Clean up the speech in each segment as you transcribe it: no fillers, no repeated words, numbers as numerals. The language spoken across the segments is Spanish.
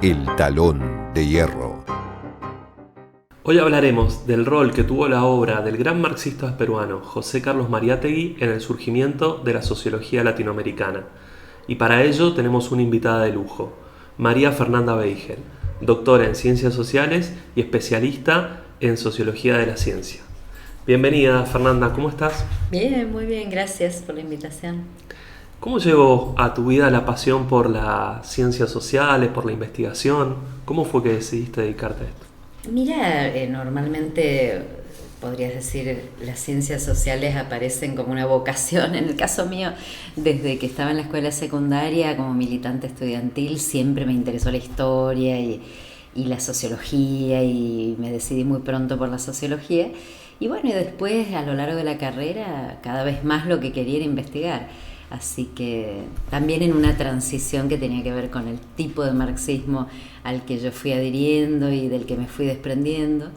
El Talón de Hierro. Hoy hablaremos del rol que tuvo la obra del gran marxista peruano José Carlos Mariátegui en el surgimiento de la sociología latinoamericana. Y para ello tenemos una invitada de lujo, María Fernanda Beigel, doctora en Ciencias Sociales y especialista en Sociología de la Ciencia. Bienvenida, Fernanda, ¿cómo estás? Bien, muy bien, gracias por la invitación. ¿Cómo llegó a tu vida la pasión por las ciencias sociales, por la investigación? ¿Cómo fue que decidiste dedicarte a esto? Mira, normalmente podrías decir las ciencias sociales aparecen como una vocación. En el caso mío, desde que estaba en la escuela secundaria como militante estudiantil, siempre me interesó la historia y la sociología, y me decidí muy pronto por la sociología. Y bueno, y después a lo largo de la carrera cada vez más lo que quería era investigar. Así que también en una transición que tenía que ver con el tipo de marxismo al que yo fui adhiriendo y del que me fui desprendiendo,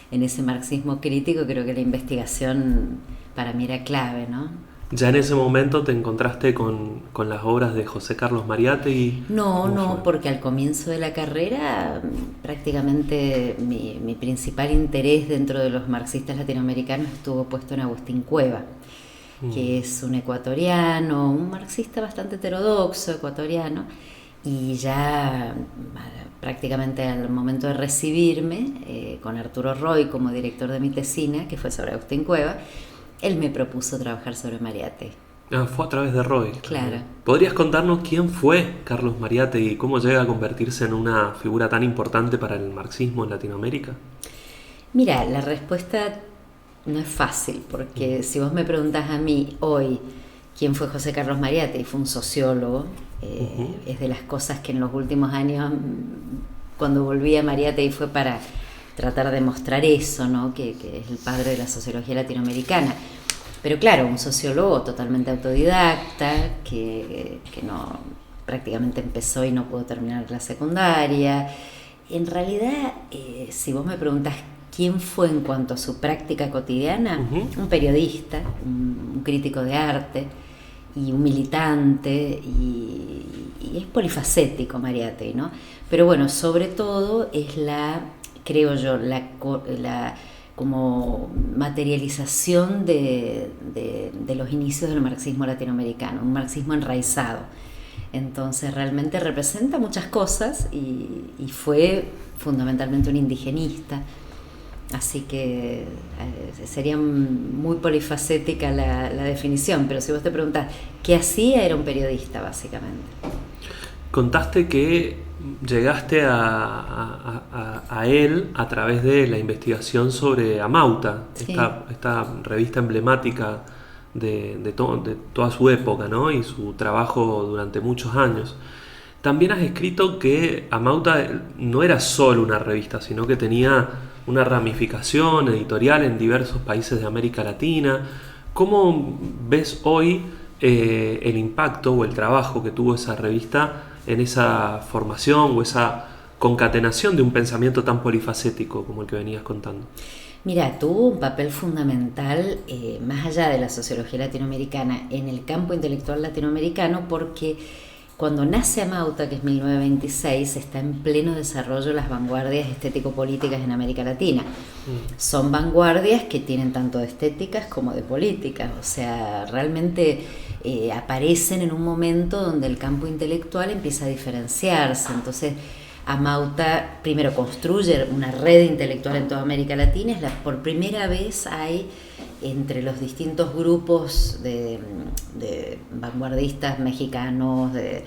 en ese marxismo crítico creo que la investigación para mí era clave, ¿no? ¿Ya en ese momento te encontraste con las obras de José Carlos Mariátegui? No, porque al comienzo de la carrera prácticamente mi principal interés dentro de los marxistas latinoamericanos estuvo puesto en Agustín Cueva, que es un ecuatoriano, un marxista bastante heterodoxo ecuatoriano, y ya prácticamente al momento de recibirme, con Arturo Roy como director de mi tesina, que fue sobre Agustín Cueva, él me propuso trabajar sobre Mariátegui. Fue a través de Roy. Claro. ¿Podrías contarnos quién fue Carlos Mariátegui y cómo llega a convertirse en una figura tan importante para el marxismo en Latinoamérica? Mira, la respuesta no es fácil, porque si vos me preguntás a mí hoy quién fue José Carlos Mariátegui, fue un sociólogo. Es de las cosas que en los últimos años, cuando volví a Mariátegui, fue para tratar de mostrar eso, ¿no? Que es el padre de la sociología latinoamericana. Pero claro, un sociólogo totalmente autodidacta, que no, prácticamente empezó y no pudo terminar la secundaria. En realidad, si vos me preguntás quién fue en cuanto a su práctica cotidiana, un periodista, un crítico de arte y un militante, y es polifacético Mariátegui, ¿no? Pero bueno, sobre todo es creo yo, la como materialización de los inicios del marxismo latinoamericano, un marxismo enraizado. Entonces realmente representa muchas cosas y fue fundamentalmente un indigenista. Así que sería muy polifacética la definición, pero si vos te preguntás qué hacía, era un periodista básicamente. Contaste que llegaste a él a través de la investigación sobre Amauta, sí. esta revista emblemática de toda su época, ¿no? Y su trabajo durante muchos años. También has escrito que Amauta no era solo una revista, sino que tenía una ramificación editorial en diversos países de América Latina. ¿Cómo ves hoy el impacto o el trabajo que tuvo esa revista en esa formación o esa concatenación de un pensamiento tan polifacético como el que venías contando? Mira, tuvo un papel fundamental, más allá de la sociología latinoamericana, en el campo intelectual latinoamericano, porque cuando nace Amauta, que es 1926, está en pleno desarrollo las vanguardias estético-políticas en América Latina. Son vanguardias que tienen tanto de estéticas como de políticas, o sea, realmente aparecen en un momento donde el campo intelectual empieza a diferenciarse. Entonces Amauta primero construye una red intelectual en toda América Latina. Por primera vez hay entre los distintos grupos de vanguardistas mexicanos, de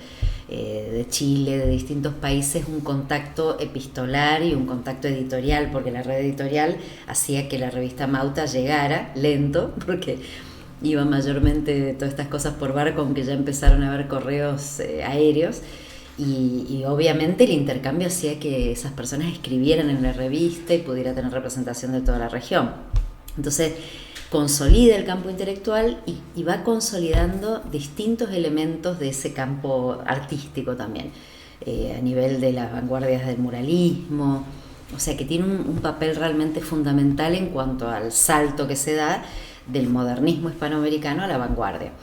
Chile, de distintos países, un contacto epistolar y un contacto editorial, porque la red editorial hacía que la revista Amauta llegara lento, porque iba mayormente todas estas cosas por barco, aunque ya empezaron a haber correos aéreos. Y obviamente el intercambio hacía que esas personas escribieran en la revista y pudiera tener representación de toda la región. Entonces consolida el campo intelectual y va consolidando distintos elementos de ese campo artístico también, a nivel de las vanguardias del muralismo. O sea que tiene un papel realmente fundamental en cuanto al salto que se da del modernismo hispanoamericano a la vanguardia.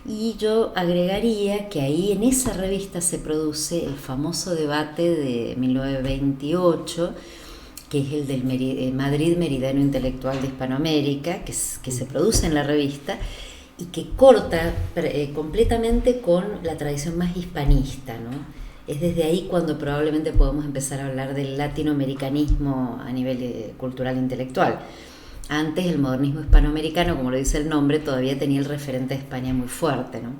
Y yo agregaría que ahí en esa revista se produce el famoso debate de 1928, que es el del Madrid Meridiano Intelectual de Hispanoamérica, que se produce en la revista y que corta completamente con la tradición más hispanista, ¿no? Es desde ahí cuando probablemente podemos empezar a hablar del latinoamericanismo a nivel cultural e intelectual. Antes el modernismo hispanoamericano, como lo dice el nombre, todavía tenía el referente de España muy fuerte, ¿no?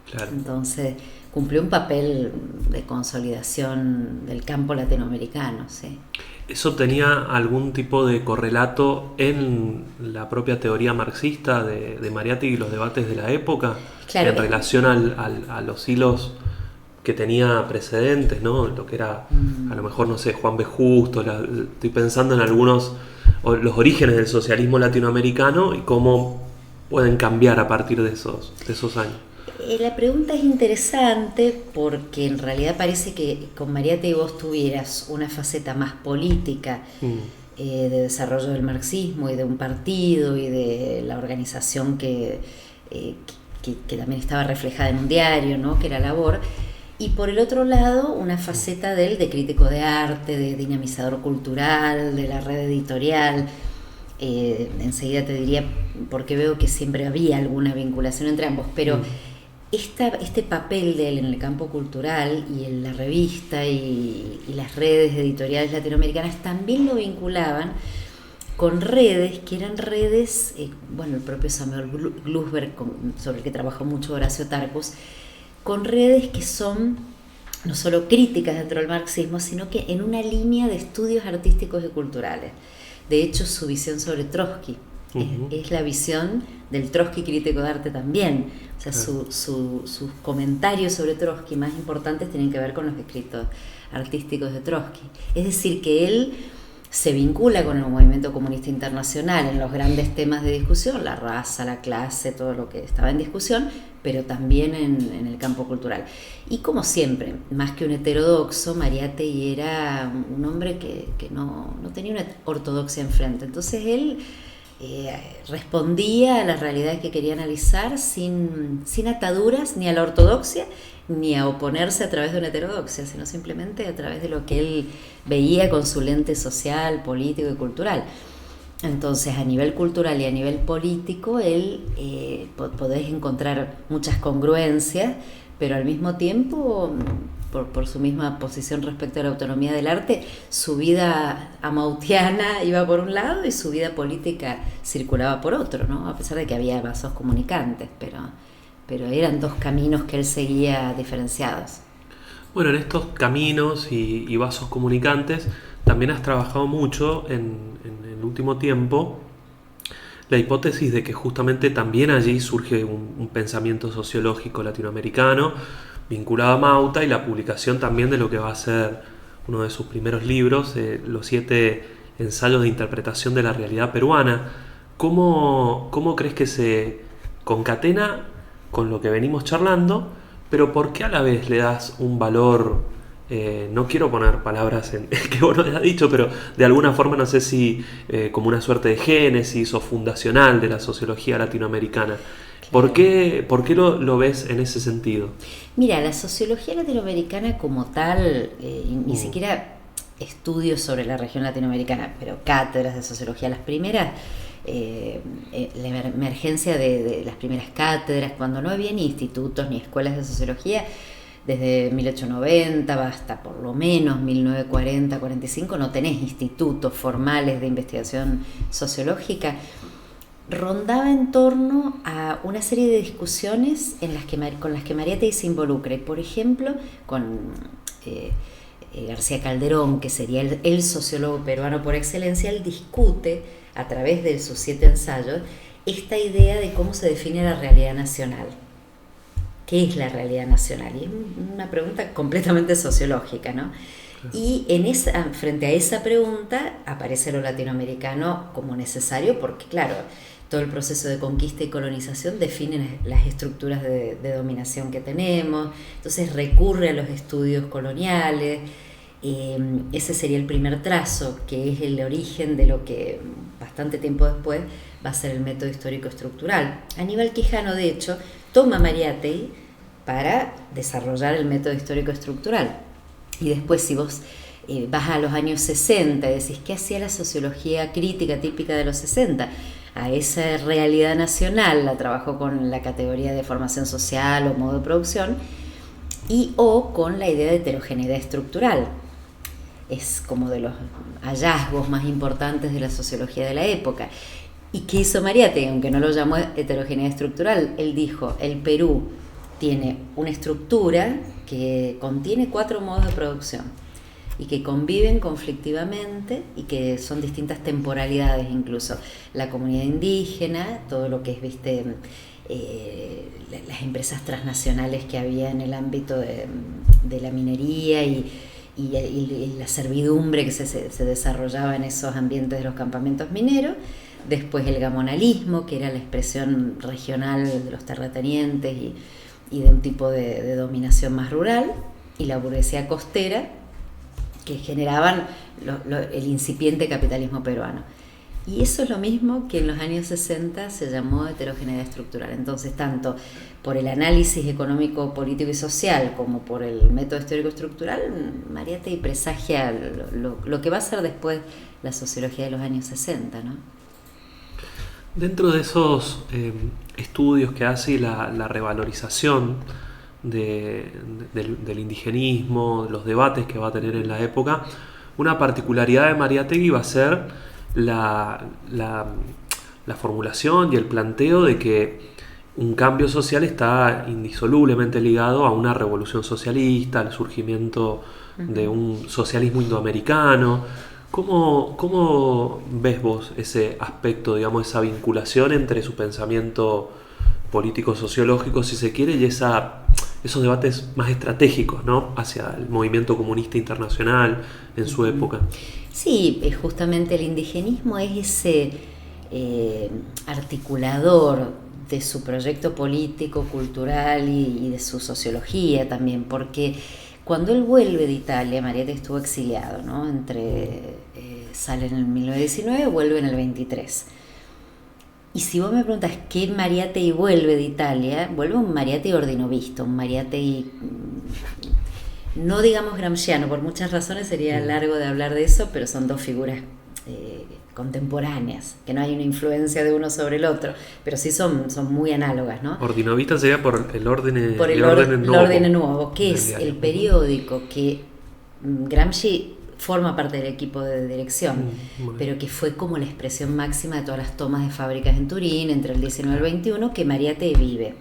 Claro. Entonces cumplió un papel de consolidación del campo latinoamericano, sí. ¿Eso tenía algún tipo de correlato en la propia teoría marxista de Mariátegui y los debates de la época? Claro. En relación a los hilos que tenía precedentes, ¿no? Lo que era, a lo mejor, no sé, Juan B. Justo, estoy pensando en algunos, los orígenes del socialismo latinoamericano y cómo pueden cambiar a partir de esos años. La pregunta es interesante porque en realidad parece que con Mariátegui vos tuvieras una faceta más política de desarrollo del marxismo y de un partido y de la organización que también estaba reflejada en un diario, ¿no? Que era Labor. Y por el otro lado, una faceta de él de crítico de arte, de dinamizador cultural, de la red editorial. Enseguida te diría, porque veo que siempre había alguna vinculación entre ambos, pero este papel de él en el campo cultural y en la revista y las redes editoriales latinoamericanas también lo vinculaban con redes que eran redes, el propio Samuel Glusberg, sobre el que trabajó mucho Horacio Tarcus, con redes que son no solo críticas dentro del marxismo, sino que en una línea de estudios artísticos y culturales. De hecho, su visión sobre Trotsky es la visión del Trotsky crítico de arte también. O sea, sus comentarios sobre Trotsky más importantes tienen que ver con los escritos artísticos de Trotsky. Es decir, que él se vincula con el movimiento comunista internacional en los grandes temas de discusión, la raza, la clase, todo lo que estaba en discusión, pero también en el campo cultural. Y como siempre, más que un heterodoxo, Mariátegui era un hombre que no tenía una ortodoxia enfrente. Entonces él respondía a las realidades que quería analizar sin ataduras ni a la ortodoxia ni a oponerse a través de una heterodoxia, sino simplemente a través de lo que él veía con su lente social, político y cultural. Entonces, a nivel cultural y a nivel político, él podés encontrar muchas congruencias, pero al mismo tiempo, por su misma posición respecto a la autonomía del arte, su vida amautiana iba por un lado y su vida política circulaba por otro, ¿no? A pesar de que había vasos comunicantes, pero eran dos caminos que él seguía diferenciados. Bueno, en estos caminos y vasos comunicantes también has trabajado mucho en el último tiempo la hipótesis de que justamente también allí surge un pensamiento sociológico latinoamericano vinculado a Mauta y la publicación también de lo que va a ser uno de sus primeros libros, los 7 ensayos de interpretación de la realidad peruana. ¿Cómo crees que se concatena con lo que venimos charlando, pero por qué a la vez le das un valor, no quiero poner palabras que vos no le has dicho, pero de alguna forma no sé si como una suerte de génesis o fundacional de la sociología latinoamericana? ¿Por qué lo ves en ese sentido? Mira, la sociología latinoamericana como tal, ni siquiera estudios sobre la región latinoamericana, pero cátedras de sociología, las primeras, la emergencia de las primeras cátedras, cuando no había ni institutos ni escuelas de sociología, desde 1890 hasta por lo menos 1940-45 no tenés institutos formales de investigación sociológica, rondaba en torno a una serie de discusiones con las que Mariátegui se involucra. Por ejemplo, con García Calderón, que sería el sociólogo peruano por excelencia, él discute a través de sus 7 ensayos esta idea de cómo se define la realidad nacional. ¿Qué es la realidad nacional? Y es una pregunta completamente sociológica, ¿no? Y frente a esa pregunta aparece lo latinoamericano como necesario porque, claro, todo el proceso de conquista y colonización define las estructuras de dominación que tenemos, entonces recurre a los estudios coloniales. Ese sería el primer trazo, que es el origen de lo que bastante tiempo después va a ser el método histórico estructural. Aníbal Quijano, de hecho, toma Mariátegui para desarrollar el método histórico estructural. Y después, si vos vas a los años 60 y decís, ¿qué hacía la sociología crítica típica de los 60? A esa realidad nacional la trabajó con la categoría de formación social o modo de producción, o con la idea de heterogeneidad estructural. Es como de los hallazgos más importantes de la sociología de la época. ¿Y qué hizo Mariátegui? Aunque no lo llamó heterogeneidad estructural, él dijo, el Perú tiene una estructura que contiene 4 modos de producción y que conviven conflictivamente y que son distintas temporalidades incluso. La comunidad indígena, todo lo que es, las empresas transnacionales que había en el ámbito de la minería y la servidumbre que se desarrollaba en esos ambientes de los campamentos mineros. Después el gamonalismo, que era la expresión regional de los terratenientes y de un tipo de dominación más rural, y la burguesía costera, que generaban el incipiente capitalismo peruano. Y eso es lo mismo que en los años 60 se llamó heterogeneidad estructural. Entonces, tanto por el análisis económico, político y social como por el método histórico estructural, Mariátegui presagia lo que va a ser después la sociología de los años 60, ¿no? Dentro de esos estudios que hace y la revalorización del indigenismo, los debates que va a tener en la época, una particularidad de Mariátegui va a ser la formulación y el planteo de que un cambio social está indisolublemente ligado a una revolución socialista, al surgimiento de un socialismo indoamericano. ¿Cómo ves vos ese aspecto, digamos, esa vinculación entre su pensamiento político-sociológico, si se quiere, y esos debates más estratégicos, ¿no?, hacia el movimiento comunista internacional en su época? Sí, justamente el indigenismo es ese articulador de su proyecto político, cultural y de su sociología también, porque cuando él vuelve de Italia, Mariátegui estuvo exiliado, ¿no? Sale en el 1919, vuelve en el 23. Y si vos me preguntas qué Mariátegui vuelve de Italia, vuelve un Mariátegui ordinovista, un Mariátegui, no digamos gramsciano, por muchas razones sería largo de hablar de eso, pero son dos figuras contemporáneas, que no hay una influencia de uno sobre el otro, pero sí son muy análogas, ¿no? Ordinovista sería por el orden nuevo, que es el periódico que Gramsci forma parte del equipo de dirección, pero que fue como la expresión máxima de todas las tomas de fábricas en Turín entre el 19 y el 21 que Mariátegui vive.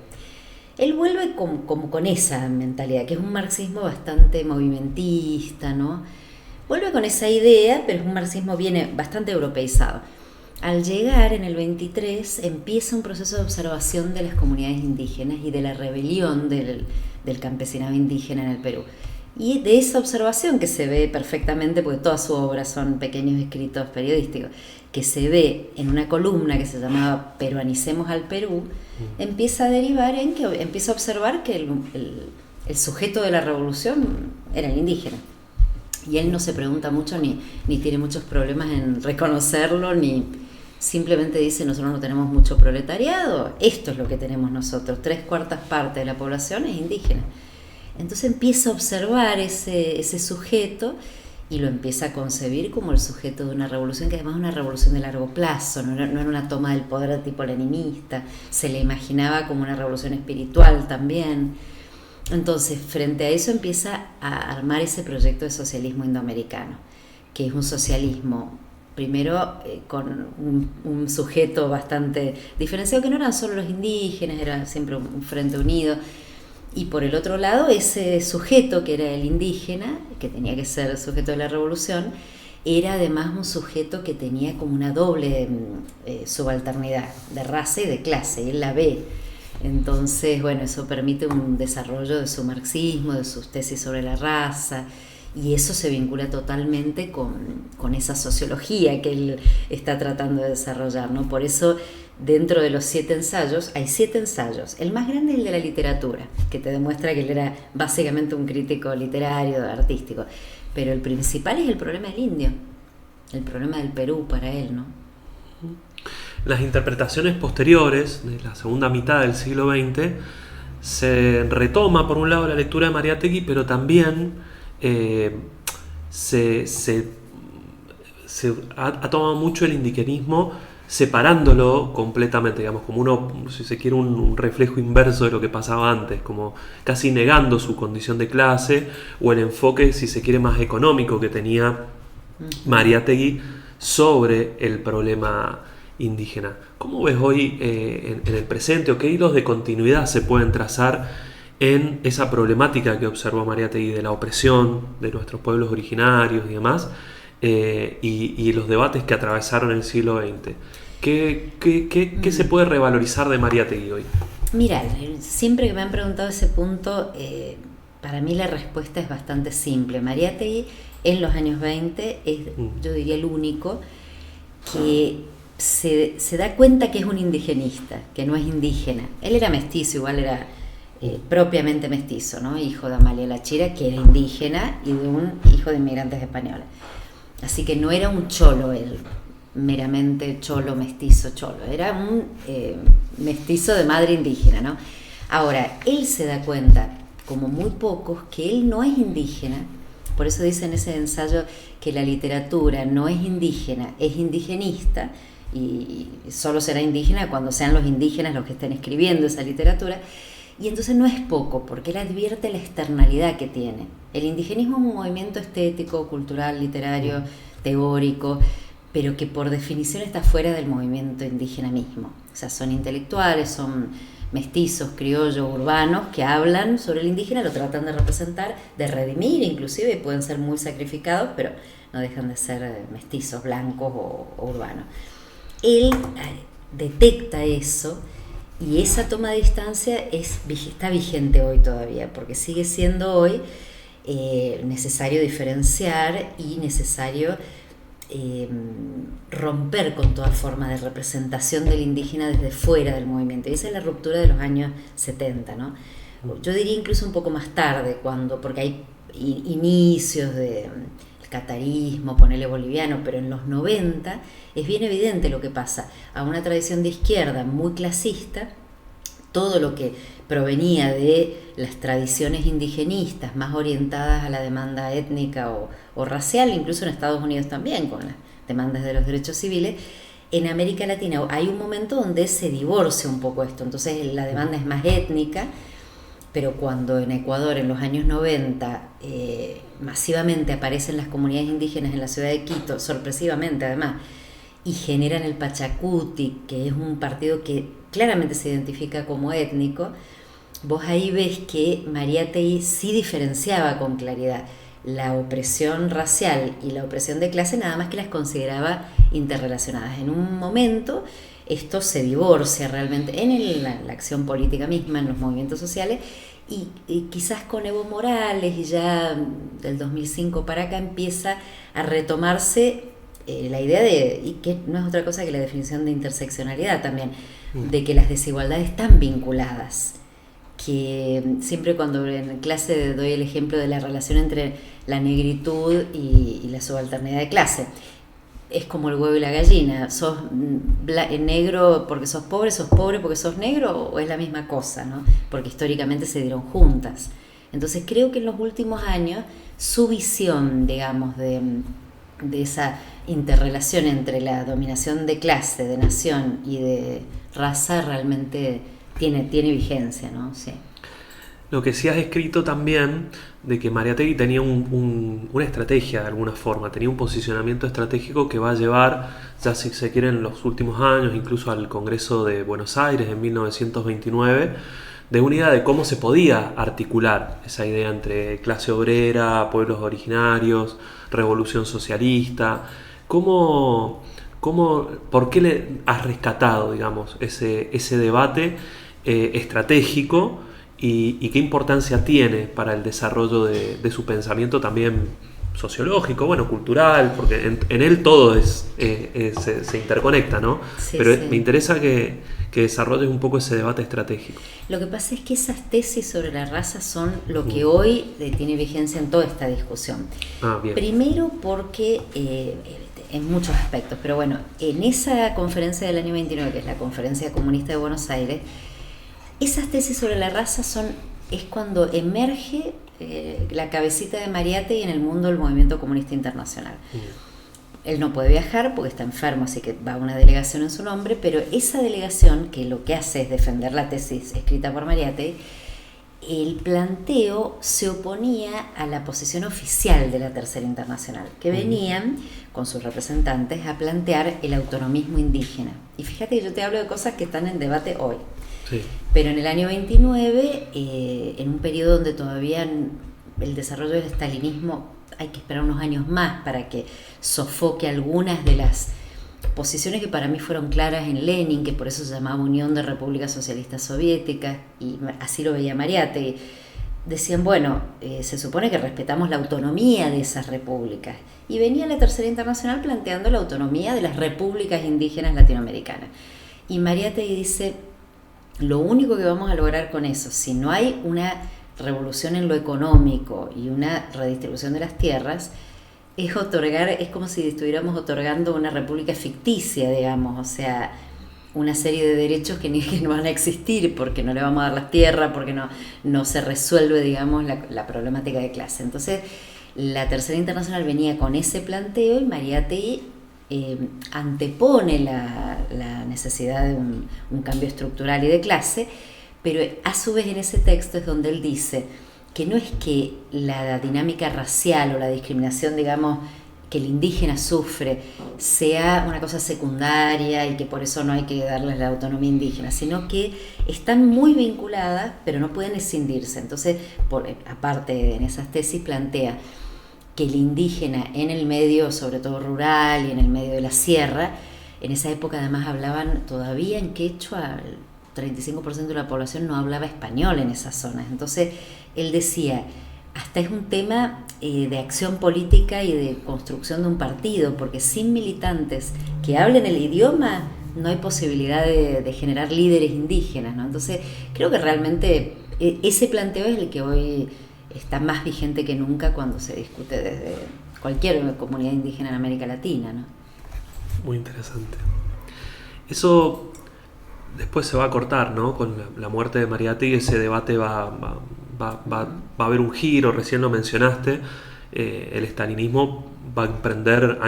Él vuelve como con esa mentalidad, que es un marxismo bastante movimentista, ¿no? Vuelve con esa idea, pero es un marxismo bastante europeizado. Al llegar en el 23 empieza un proceso de observación de las comunidades indígenas y de la rebelión del campesinado indígena en el Perú. Y de esa observación, que se ve perfectamente, porque toda su obra son pequeños escritos periodísticos, que se ve en una columna que se llamaba Peruanicemos al Perú, empieza a derivar en que empieza a observar que el sujeto de la revolución era el indígena. Y él no se pregunta mucho ni tiene muchos problemas en reconocerlo, ni simplemente dice, nosotros no tenemos mucho proletariado, esto es lo que tenemos nosotros, 3/4 partes de la población es indígena. Entonces empieza a observar ese sujeto y lo empieza a concebir como el sujeto de una revolución, que además es una revolución de largo plazo, no era una toma del poder de tipo leninista, se le imaginaba como una revolución espiritual también. Entonces, frente a eso empieza a armar ese proyecto de socialismo indoamericano, que es un socialismo, primero con un sujeto bastante diferenciado, que no eran solo los indígenas, era siempre un frente unido. Y por el otro lado, ese sujeto que era el indígena, que tenía que ser el sujeto de la revolución, era además un sujeto que tenía como una doble subalternidad de raza y de clase, y él la ve. Entonces, bueno, eso permite un desarrollo de su marxismo, de sus tesis sobre la raza, y eso se vincula totalmente con esa sociología que él está tratando de desarrollar, ¿no? Por eso, dentro de los 7 ensayos, hay 7 ensayos. El más grande es el de la literatura, que te demuestra que él era básicamente un crítico literario, artístico. Pero el principal es el problema del indio, el problema del Perú para él, ¿no? las interpretaciones posteriores, de la segunda mitad del siglo XX, se retoma por un lado la lectura de Mariátegui, pero también se ha tomado mucho el indigenismo, separándolo completamente, digamos, como uno, si se quiere, un reflejo inverso de lo que pasaba antes, como casi negando su condición de clase, o el enfoque, si se quiere, más económico que tenía Mariátegui sobre el problema indígena. ¿Cómo ves hoy en el presente, o qué hilos de continuidad se pueden trazar en esa problemática que observó Mariátegui de la opresión de nuestros pueblos originarios y demás, y los debates que atravesaron el siglo XX? ¿Qué se puede revalorizar de Mariátegui hoy? Mira, siempre que me han preguntado ese punto, para mí la respuesta es bastante simple. Mariátegui en los años 20 es, yo diría, el único que se da cuenta que es un indigenista, que no es indígena. Él era mestizo, igual era propiamente mestizo, ¿no? Hijo de Amalia Lachira, que era indígena, y de un hijo de inmigrantes españoles. Así que no era un cholo él, meramente cholo, mestizo, cholo. Era un mestizo de madre indígena, ¿no? Ahora, él se da cuenta, como muy pocos, que él no es indígena. Por eso dice en ese ensayo que la literatura no es indígena, es indigenista, y solo será indígena cuando sean los indígenas los que estén escribiendo esa literatura. Y entonces no es poco, porque él advierte la externalidad que tiene. El indigenismo es un movimiento estético, cultural, literario, teórico, pero que por definición está fuera del movimiento indígena mismo. O sea, son intelectuales, son mestizos, criollos, urbanos, que hablan sobre el indígena, lo tratan de representar, de redimir inclusive, y pueden ser muy sacrificados, pero no dejan de ser mestizos, blancos o urbanos. Él detecta eso, y esa toma de distancia está vigente hoy todavía, porque sigue siendo hoy necesario diferenciar y necesario romper con toda forma de representación del indígena desde fuera del movimiento. Y esa es la ruptura de los años 70, ¿no? Yo diría incluso un poco más tarde, porque hay inicios del catarismo, ponele boliviano, pero en los 90 es bien evidente lo que pasa. A una tradición de izquierda muy clasista, todo lo que provenía de las tradiciones indigenistas más orientadas a la demanda étnica o racial, incluso en Estados Unidos también, con las demandas de los derechos civiles, en América Latina hay un momento donde se divorcia un poco esto. Entonces la demanda es más étnica, pero cuando en Ecuador en los años 90 masivamente aparecen las comunidades indígenas en la ciudad de Quito, sorpresivamente además, y generan el Pachacuti, que es un partido que claramente se identifica como étnico, vos ahí ves que Mariátegui sí diferenciaba con claridad la opresión racial y la opresión de clase, nada más que las consideraba interrelacionadas. En un momento esto se divorcia realmente en la acción política misma, en los movimientos sociales, y quizás con Evo Morales, y ya del 2005 para acá empieza a retomarse la idea y que no es otra cosa que la definición de interseccionalidad también, de que las desigualdades están vinculadas, que siempre cuando en clase doy el ejemplo de la relación entre la negritud y la subalternidad de clase, es como el huevo y la gallina. ¿Sos negro porque sos pobre porque sos negro, o es la misma cosa, ¿no? Porque históricamente se dieron juntas. Entonces creo que en los últimos años su visión, digamos, de esa interrelación entre la dominación de clase, de nación y de raza realmente tiene vigencia, ¿no? Sí. Lo que sí has escrito también de que Mariátegui tenía una estrategia de alguna forma, tenía un posicionamiento estratégico que va a llevar, ya si se quiere, en los últimos años, incluso al Congreso de Buenos Aires en 1929, de una idea de cómo se podía articular esa idea entre clase obrera, pueblos originarios, revolución socialista. ¿Por qué le has rescatado, digamos, ese debate estratégico y qué importancia tiene para el desarrollo de su pensamiento también sociológico, bueno, cultural, porque en él todo se interconecta, ¿no? Sí, pero sí. Me interesa que desarrolles un poco ese debate estratégico. Lo que pasa es que esas tesis sobre la raza son lo que hoy tiene vigencia en toda esta discusión. Bien. Primero porque en muchos aspectos, pero bueno, en esa conferencia del año 29, que es la Conferencia Comunista de Buenos Aires, esas tesis sobre la raza es cuando emerge la cabecita de Mariátegui en el mundo del movimiento comunista internacional. Él no puede viajar porque está enfermo, así que va a una delegación en su nombre, pero esa delegación, que lo que hace es defender la tesis escrita por Mariátegui, el planteo se oponía a la posición oficial de la Tercera Internacional, que venían con sus representantes a plantear el autonomismo indígena. Y fíjate que yo te hablo de cosas que están en debate hoy. Sí. Pero en el año 29, en un periodo donde todavía el desarrollo del estalinismo hay que esperar unos años más para que sofoque algunas de las posiciones que para mí fueron claras en Lenin, que por eso se llamaba Unión de Repúblicas Socialistas Soviéticas, y así lo veía Mariátegui. Decían, bueno, se supone que respetamos la autonomía de esas repúblicas. Y venía la Tercera Internacional planteando la autonomía de las repúblicas indígenas latinoamericanas. Y Mariátegui dice, lo único que vamos a lograr con eso, si no hay una revolución en lo económico y una redistribución de las tierras, es otorgar, es como si estuviéramos otorgando una república ficticia, digamos, o sea, una serie de derechos que no van a existir porque no le vamos a dar las tierras, porque no se resuelve, digamos, la problemática de clase. Entonces, la Tercera Internacional venía con ese planteo y Mariátegui antepone la necesidad de un cambio estructural y de clase, pero a su vez en ese texto es donde él dice que no es que la dinámica racial o la discriminación, digamos, que el indígena sufre sea una cosa secundaria y que por eso no hay que darles la autonomía indígena, sino que están muy vinculadas, pero no pueden escindirse. Entonces, aparte en esas tesis plantea que el indígena en el medio, sobre todo rural y en el medio de la sierra, en esa época además hablaban todavía en quechua, el 35% de la población no hablaba español en esas zonas. Entonces, él decía, hasta es un tema de acción política y de construcción de un partido, porque sin militantes que hablen el idioma no hay posibilidad de generar líderes indígenas, ¿no? Entonces, creo que realmente ese planteo es el que hoy está más vigente que nunca cuando se discute desde cualquier comunidad indígena en América Latina, ¿no? Muy interesante. Eso después se va a cortar, ¿no? Con la muerte de Mariátegui, ese debate va a haber un giro, recién lo mencionaste. El estalinismo va a emprender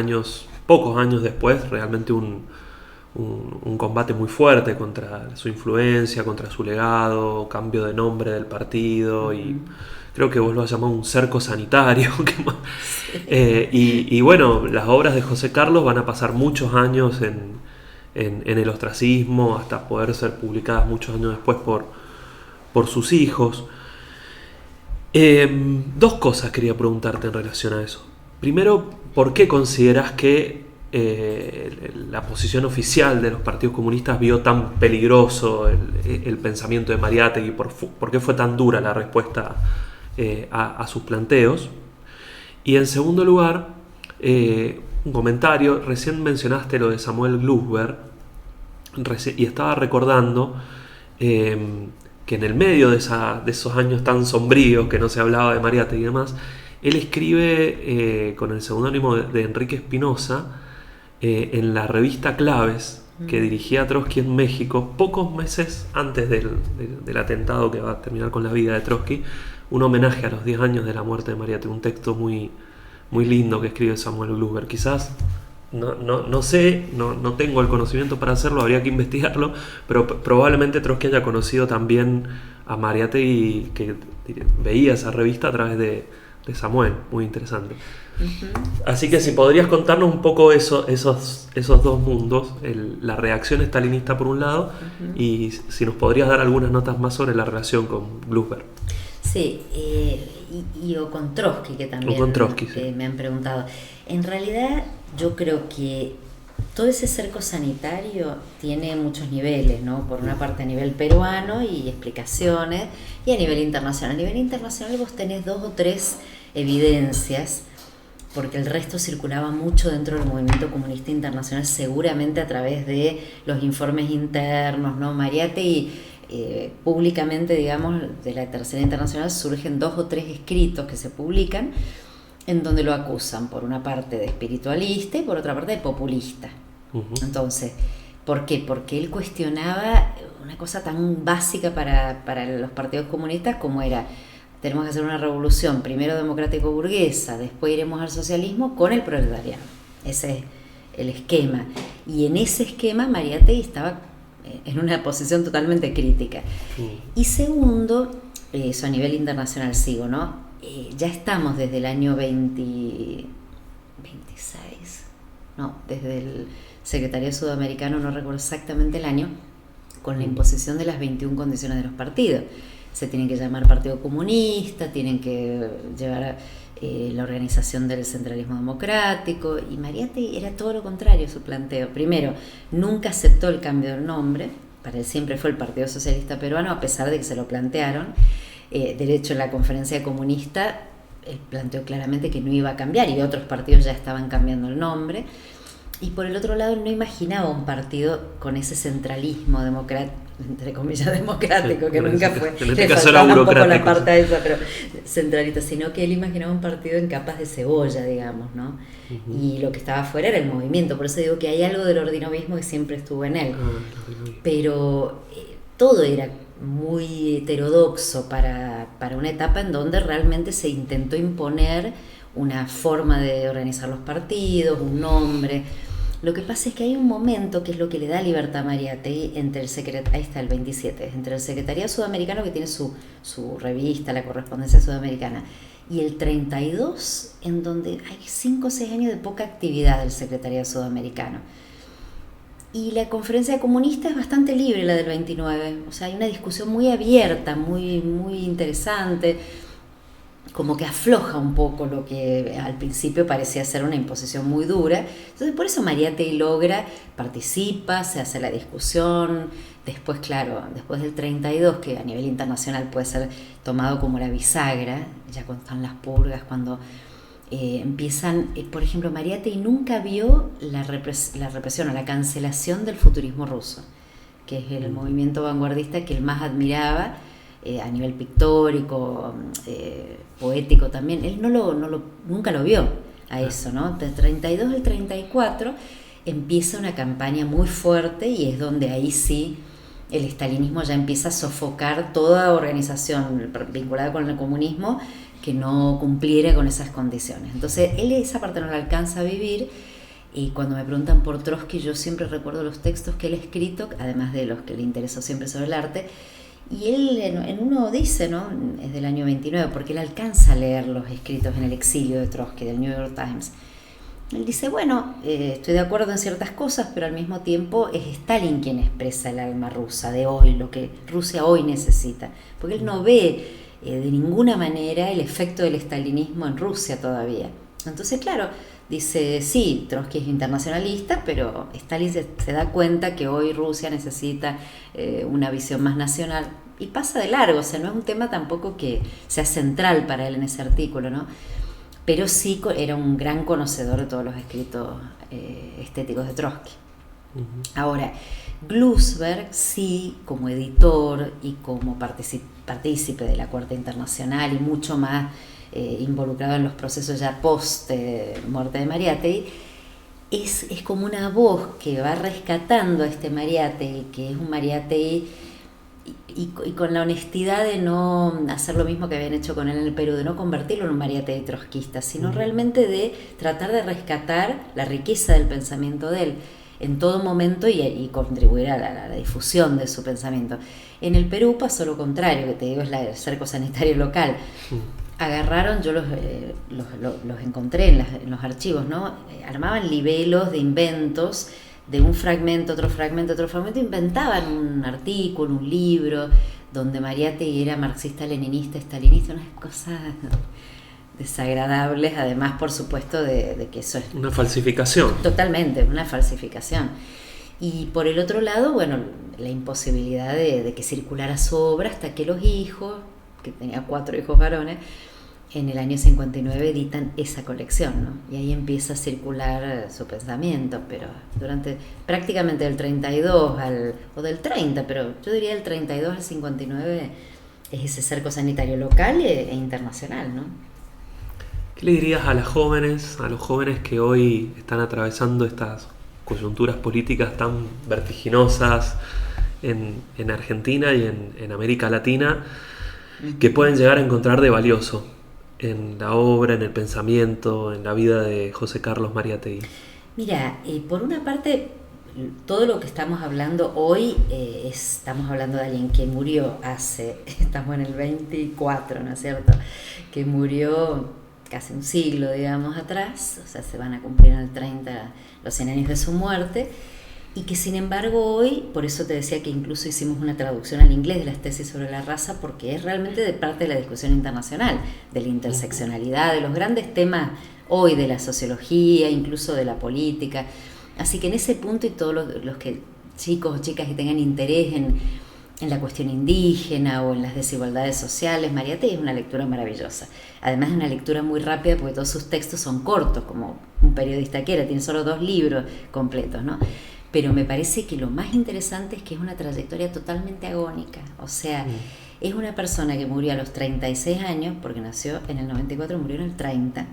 pocos años después, realmente un combate muy fuerte contra su influencia, contra su legado, cambio de nombre del partido, y creo que vos lo has llamado un cerco sanitario. Y bueno, las obras de José Carlos van a pasar muchos años en el ostracismo, hasta poder ser publicadas muchos años después por sus hijos. Dos cosas quería preguntarte en relación a eso. Primero, ¿por qué considerás que la posición oficial de los partidos comunistas vio tan peligroso el pensamiento de Mariátegui? ¿Por qué fue tan dura la respuesta a sus planteos? Y en segundo lugar, un comentario, recién mencionaste lo de Samuel Glusberg, y estaba recordando que en el medio de esos años tan sombríos que no se hablaba de Mariátegui y demás, él escribe con el seudónimo de Enrique Espinosa en la revista Claves, que dirigía Trotsky en México, pocos meses antes del atentado que va a terminar con la vida de Trotsky, un homenaje a los 10 años de la muerte de Mariátegui, un texto muy, muy lindo que escribe Samuel Glusberg. Quizás no sé, no tengo el conocimiento para hacerlo, habría que investigarlo, pero probablemente Trotsky haya conocido también a Mariátegui, que veía esa revista a través de Samuel. Muy interesante. Así que si podrías contarnos un poco esos dos mundos, la reacción estalinista por un lado, y si nos podrías dar algunas notas más sobre la relación con Glusberg. Sí, o con Trotsky, que también sí. Me han preguntado. En realidad, yo creo que todo ese cerco sanitario tiene muchos niveles, ¿no? Por una parte a nivel peruano y explicaciones, y a nivel internacional. A nivel internacional vos tenés 2 o 3 evidencias, porque el resto circulaba mucho dentro del movimiento comunista internacional, seguramente a través de los informes internos, ¿no? Mariátegui, públicamente, digamos, de la Tercera Internacional surgen 2 o 3 escritos que se publican, en donde lo acusan por una parte de espiritualista y por otra parte de populista. Entonces, ¿por qué? Porque él cuestionaba una cosa tan básica para los partidos comunistas como era: tenemos que hacer una revolución, primero democrático-burguesa, después iremos al socialismo con el proletariado. Ese es el esquema. Y en ese esquema Mariátegui estaba en una posición totalmente crítica. Y segundo, eso a nivel internacional sigo, ¿no? Ya estamos desde el año 26, no, desde el Secretariado Sudamericano, no recuerdo exactamente el año, con la imposición de las 21 condiciones de los partidos. Se tienen que llamar Partido Comunista, tienen que llevar la organización del centralismo democrático, y Mariátegui era todo lo contrario su planteo. Primero, nunca aceptó el cambio del nombre, para él siempre fue el Partido Socialista Peruano, a pesar de que se lo plantearon. De hecho, en la conferencia comunista él planteó claramente que no iba a cambiar, y otros partidos ya estaban cambiando el nombre. Y por el otro lado, él no imaginaba un partido con ese centralismo democrático, entre comillas democrático, que nunca fue, le faltaba un poco la parte esa, pero centralista, sino que él imaginaba un partido en capas de cebolla, digamos, ¿no? Y lo que estaba afuera era el movimiento. Por eso digo que hay algo del ordinovismo que siempre estuvo en él, pero todo era muy heterodoxo para una etapa en donde realmente se intentó imponer una forma de organizar los partidos, un nombre. Lo que pasa es que hay un momento que es lo que le da libertad a Mariátegui entre ahí está el 27, entre el Secretariado Sudamericano, que tiene su revista, la Correspondencia Sudamericana, y el 32, en donde hay 5 o 6 años de poca actividad del Secretariado Sudamericano. Y la conferencia comunista es bastante libre, la del 29, o sea, hay una discusión muy abierta, muy, muy interesante, como que afloja un poco lo que al principio parecía ser una imposición muy dura. Entonces por eso Mariátegui participa, se hace la discusión. Después, claro, después del 32, que a nivel internacional puede ser tomado como la bisagra, ya cuando están las purgas, cuando empiezan, por ejemplo, Mariátegui nunca vio la represión o la cancelación del futurismo ruso, que es el movimiento vanguardista que él más admiraba, a nivel pictórico, poético también. Él nunca lo vio a eso, ¿no? Del 32 al 34 empieza una campaña muy fuerte, y es donde ahí sí el estalinismo ya empieza a sofocar toda organización vinculada con el comunismo que no cumpliera con esas condiciones. Entonces él esa parte no la alcanza a vivir, y cuando me preguntan por Trotsky, yo siempre recuerdo los textos que él ha escrito, además de los que le interesó siempre sobre el arte. Y él en uno dice, ¿no? Es del año 29, porque él alcanza a leer los escritos en el exilio de Trotsky, del New York Times. Él dice, bueno, estoy de acuerdo en ciertas cosas, pero al mismo tiempo es Stalin quien expresa el alma rusa de hoy, lo que Rusia hoy necesita. Porque él no ve de ninguna manera el efecto del stalinismo en Rusia todavía. Entonces, claro, dice, sí, Trotsky es internacionalista, pero Stalin se da cuenta que hoy Rusia necesita una visión más nacional, y pasa de largo. O sea, no es un tema tampoco que sea central para él en ese artículo, ¿no? Pero sí era un gran conocedor de todos los escritos estéticos de Trotsky. Ahora, Glusberg sí, como editor y como partícipe de la Cuarta Internacional, y mucho más involucrado en los procesos ya post muerte de Mariátegui, es como una voz que va rescatando a este Mariátegui, que es un Mariátegui y con la honestidad de no hacer lo mismo que habían hecho con él en el Perú, de no convertirlo en un Mariátegui trotskista, sino realmente de tratar de rescatar la riqueza del pensamiento de él en todo momento, y contribuir a la difusión de su pensamiento. En el Perú pasó lo contrario, que te digo, es el cerco sanitario local. Agarraron, yo los encontré en los archivos, ¿no? Armaban libelos de inventos, de un fragmento, otro fragmento, inventaban un artículo, un libro, donde Mariátegui era marxista-leninista, estalinista, unas cosas desagradables, además, por supuesto, de que eso es una falsificación. Totalmente, una falsificación. Y por el otro lado, bueno, la imposibilidad de que circulara su obra, hasta que los hijos, que tenía 4 hijos varones, en el año 59 editan esa colección, ¿no? Y ahí empieza a circular su pensamiento, pero durante prácticamente del 32 o del 30, pero yo diría del 32 al 59 es ese cerco sanitario local e internacional, ¿no? ¿Qué le dirías a los jóvenes que hoy están atravesando estas coyunturas políticas tan vertiginosas en Argentina y en América Latina, que pueden llegar a encontrar de valioso en la obra, en el pensamiento, en la vida de José Carlos Mariátegui? Mira, por una parte, todo lo que estamos hablando hoy, estamos hablando de alguien que murió estamos en el 24, ¿no es cierto? Que murió casi un siglo, digamos, atrás, o sea, se van a cumplir en el 30 los 100 años de su muerte, y que sin embargo hoy, por eso te decía que incluso hicimos una traducción al inglés de las tesis sobre la raza, porque es realmente de parte de la discusión internacional, de la interseccionalidad, de los grandes temas hoy de la sociología, incluso de la política. Así que en ese punto, y todos los que chicos o chicas que tengan interés en la cuestión indígena o en las desigualdades sociales, Mariátegui es una lectura maravillosa. Además es una lectura muy rápida porque todos sus textos son cortos, como un periodista quiera, tiene solo 2 libros completos, ¿no? Pero me parece que lo más interesante es que es una trayectoria totalmente agónica. O sea, es una persona que murió a los 36 años, porque nació en el 94, murió en el 30,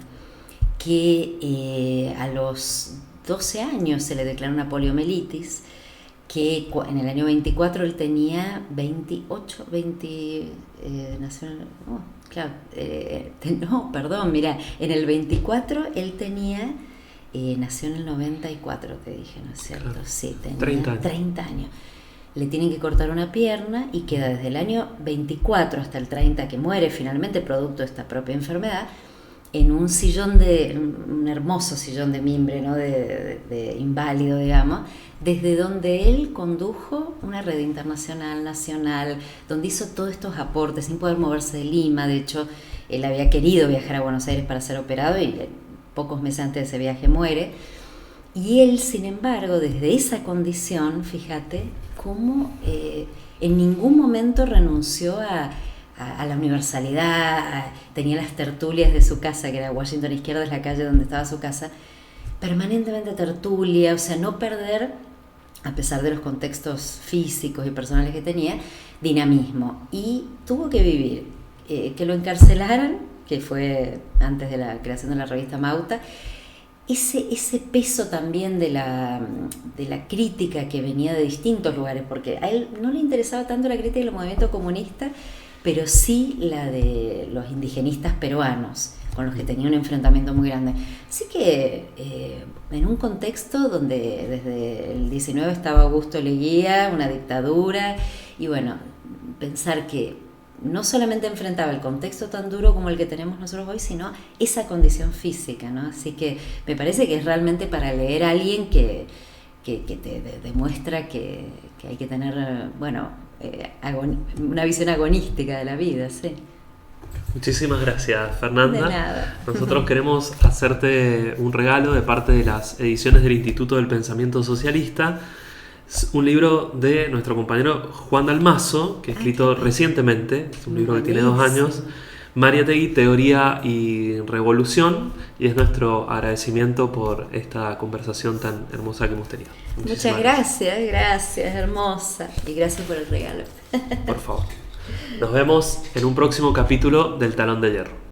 que a los 12 años se le declaró una poliomielitis, que en el año 24 él tenía 28, nació en en el 24 él tenía, nació en el 94, te dije, ¿no es cierto? Claro. Sí, tenía 30 años. Le tienen que cortar una pierna y queda desde el año 24 hasta el 30, que muere finalmente producto de esta propia enfermedad, en un un hermoso sillón de mimbre, ¿no? de inválido, digamos, desde donde él condujo una red internacional, nacional, donde hizo todos estos aportes sin poder moverse de Lima. De hecho, él había querido viajar a Buenos Aires para ser operado y pocos meses antes de ese viaje muere. Y él, sin embargo, desde esa condición, fíjate, cómo en ningún momento renunció a la universalidad, tenía las tertulias de su casa, que era Washington Izquierda, es la calle donde estaba su casa, permanentemente tertulia, o sea, no perder, a pesar de los contextos físicos y personales que tenía, dinamismo. Y tuvo que vivir, que lo encarcelaran, que fue antes de la creación de la revista Mauta, ese peso también de la crítica que venía de distintos lugares, porque a él no le interesaba tanto la crítica del movimiento comunista, pero sí la de los indigenistas peruanos, con los que tenía un enfrentamiento muy grande. Así que en un contexto donde desde el 19 estaba Augusto Leguía, una dictadura, y bueno, pensar que no solamente enfrentaba el contexto tan duro como el que tenemos nosotros hoy, sino esa condición física, ¿no? Así que me parece que es realmente para leer a alguien que te demuestra que hay que tener, una visión agonística de la vida, sí. Muchísimas gracias, Fernanda. De nada. Nosotros queremos hacerte un regalo de parte de las ediciones del Instituto del Pensamiento Socialista. Un libro de nuestro compañero Juan Dalmazo, que ha escrito recientemente, es un libro que tiene 2 años, Mariátegui, Teoría y Revolución, y es nuestro agradecimiento por esta conversación tan hermosa que hemos tenido. Muchas gracias, hermosa, y gracias por el regalo. Por favor. Nos vemos en un próximo capítulo del Talón de Hierro.